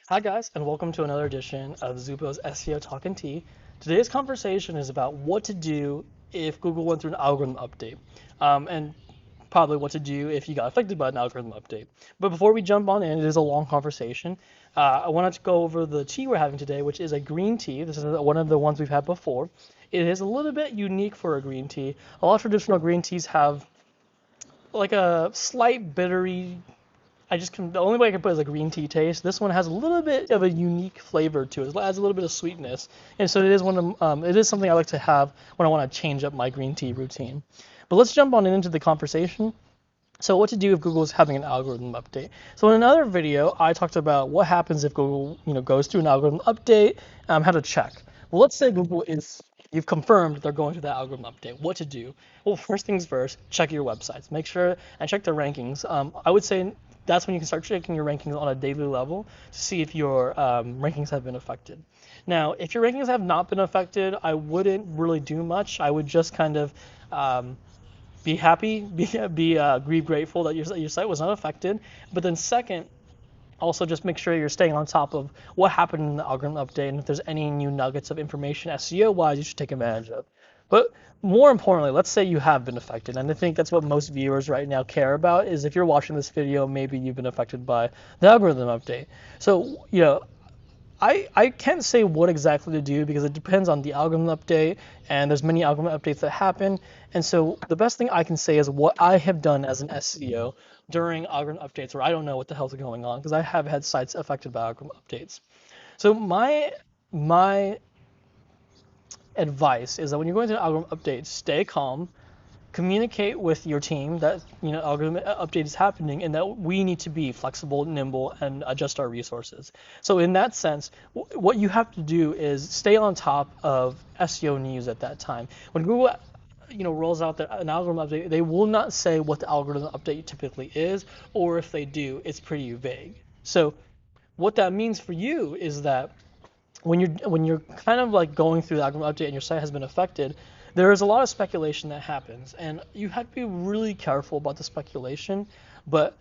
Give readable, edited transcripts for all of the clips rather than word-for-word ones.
Hi guys, and welcome to another edition of Zupo's SEO Talk and Tea. Today's conversation is about what to do if Google went through an algorithm update, and probably what to do if you got affected by an algorithm update. But before we jump on in, it is a long conversation. I wanted to go over the tea we're having today, which is a green tea. This is one of the ones we've had before. It is a little bit unique for a green tea. A lot of traditional green teas have like a slight bittery. The only way I can put it is a green tea taste. This one has a little bit of a unique flavor to it. It adds a little bit of sweetness, and so it is something I like to have when I want to change up my green tea routine. But let's jump on into the conversation. So what to do if Google is having an algorithm update? So in another video, I talked about what happens if Google, goes through an algorithm update, how to check. Well, let's say you've confirmed they're going through that algorithm update. What to do? Well, first things first, check your websites. Make sure and check the rankings. I would say that's when you can start checking your rankings on a daily level to see if your rankings have been affected. Now, if your rankings have not been affected, I wouldn't really do much. I would just kind of be happy, be grateful that your site was not affected. But then second, also just make sure you're staying on top of what happened in the algorithm update, and if there's any new nuggets of information SEO wise you should take advantage of. But more importantly, let's say you have been affected, and I think that's what most viewers right now care about is if you're watching this video, maybe you've been affected by the algorithm update. So, I can't say what exactly to do because it depends on the algorithm update, and there's many algorithm updates that happen. And so the best thing I can say is what I have done as an SEO during algorithm updates where I don't know what the hell's going on because I have had sites affected by algorithm updates. So my advice is that when you're going through an algorithm update, stay calm, communicate with your team that algorithm update is happening and that we need to be flexible, nimble, and adjust our resources. So in that sense, what you have to do is stay on top of SEO news at that time. When Google rolls out an algorithm update, they will not say what the algorithm update typically is, or if they do, it's pretty vague. So what that means for you is that when you're kind of like going through the algorithm update and your site has been affected, there is a lot of speculation that happens, and you have to be really careful about the speculation. But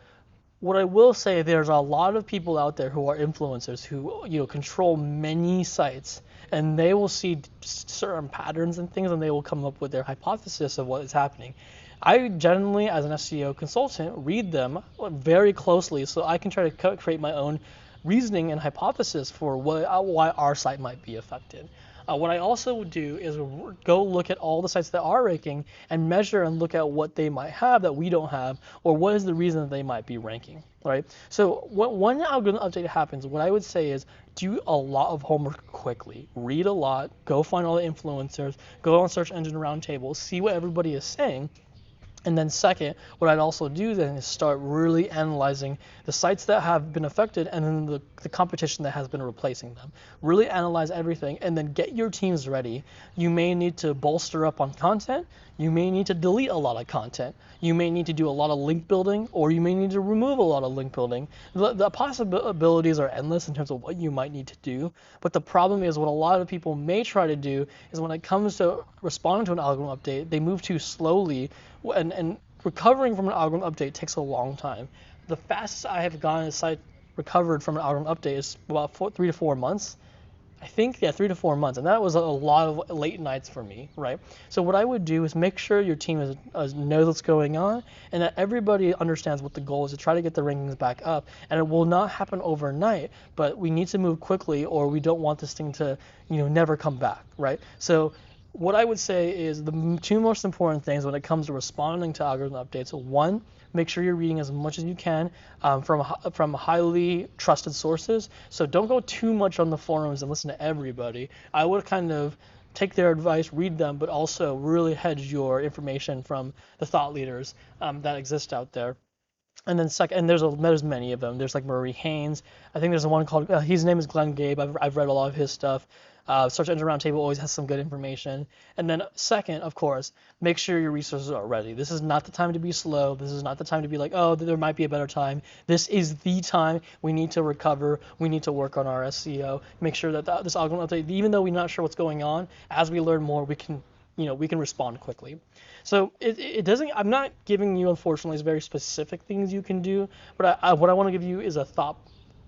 what I will say, there's a lot of people out there who are influencers who control many sites, and they will see certain patterns and things, and they will come up with their hypothesis of what is happening. I generally, as an SEO consultant, read them very closely so I can try to create my own reasoning and hypothesis for why our site might be affected. What I also would do is go look at all the sites that are ranking and measure and look at what they might have that we don't have, or what is the reason that they might be ranking, right? So when an algorithm update happens, what I would say is do a lot of homework quickly. Read a lot, go find all the influencers, go on search engine roundtables, see what everybody is saying. And then second, what I'd also do then is start really analyzing the sites that have been affected and then the competition that has been replacing them. Really analyze everything and then get your teams ready. You may need to bolster up on content. You may need to delete a lot of content. You may need to do a lot of link building, or you may need to remove a lot of link building. The possibilities are endless in terms of what you might need to do. But the problem is what a lot of people may try to do is when it comes to responding to an algorithm update, they move too slowly, and recovering from an algorithm update takes a long time. The fastest I have gotten a site recovered from an algorithm update is about 3 to 4 months. I think, yeah, 3 to 4 months, and that was a lot of late nights for me, right? So what I would do is make sure your team knows what's going on, and that everybody understands what the goal is to try to get the rankings back up. And it will not happen overnight, but we need to move quickly, or we don't want this thing to, never come back, right? So what I would say is the two most important things when it comes to responding to algorithm updates. One, make sure you're reading as much as you can from highly trusted sources. So don't go too much on the forums and listen to everybody. I would kind of take their advice, read them, but also really hedge your information from the thought leaders that exist out there. And then second, and there's many of them. There's like Murray Haynes. I think there's one called his name is Glenn Gabe. I've read a lot of his stuff. Search Engine Roundtable always has some good information. And then second, of course, make sure your resources are ready. This is not the time to be slow. This is not the time to be like, oh, there might be a better time. This is the time. We need to recover. We need to work on our SEO. Make sure that this algorithm update, even though we're not sure what's going on, as we learn more, we can respond quickly. So it doesn't. I'm not giving you, unfortunately, very specific things you can do, but what I want to give you is a thought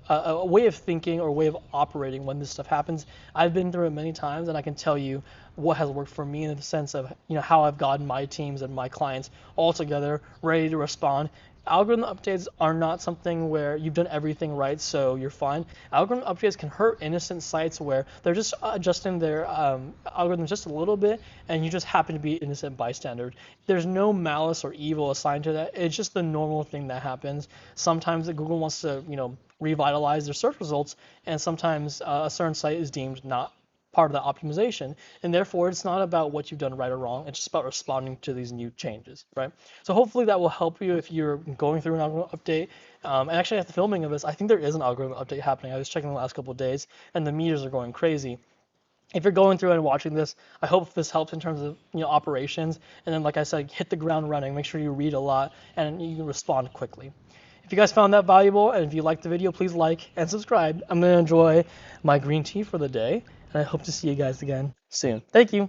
a way of thinking or way of operating when this stuff happens. I've been through it many times, and I can tell you what has worked for me in the sense of how I've gotten my teams and my clients all together, ready to respond. Algorithm updates are not something where you've done everything right, so you're fine. Algorithm updates can hurt innocent sites where they're just adjusting their algorithms just a little bit, and you just happen to be innocent bystander. There's no malice or evil assigned to that. It's just the normal thing that happens. Sometimes Google wants to, revitalize their search results, and sometimes a certain site is deemed not part of that optimization, and therefore it's not about what you've done right or wrong. It's just about responding to these new changes, right? So hopefully that will help you if you're going through an algorithm update. And actually, at the filming of this, I think there is an algorithm update happening. I was checking the last couple of days, and the meters are going crazy. If you're going through and watching this, I hope this helps in terms of operations. And then, like I said, hit the ground running. Make sure you read a lot and you can respond quickly. If you guys found that valuable, and if you liked the video, please like and subscribe. I'm going to enjoy my green tea for the day, and I hope to see you guys again soon. Thank you.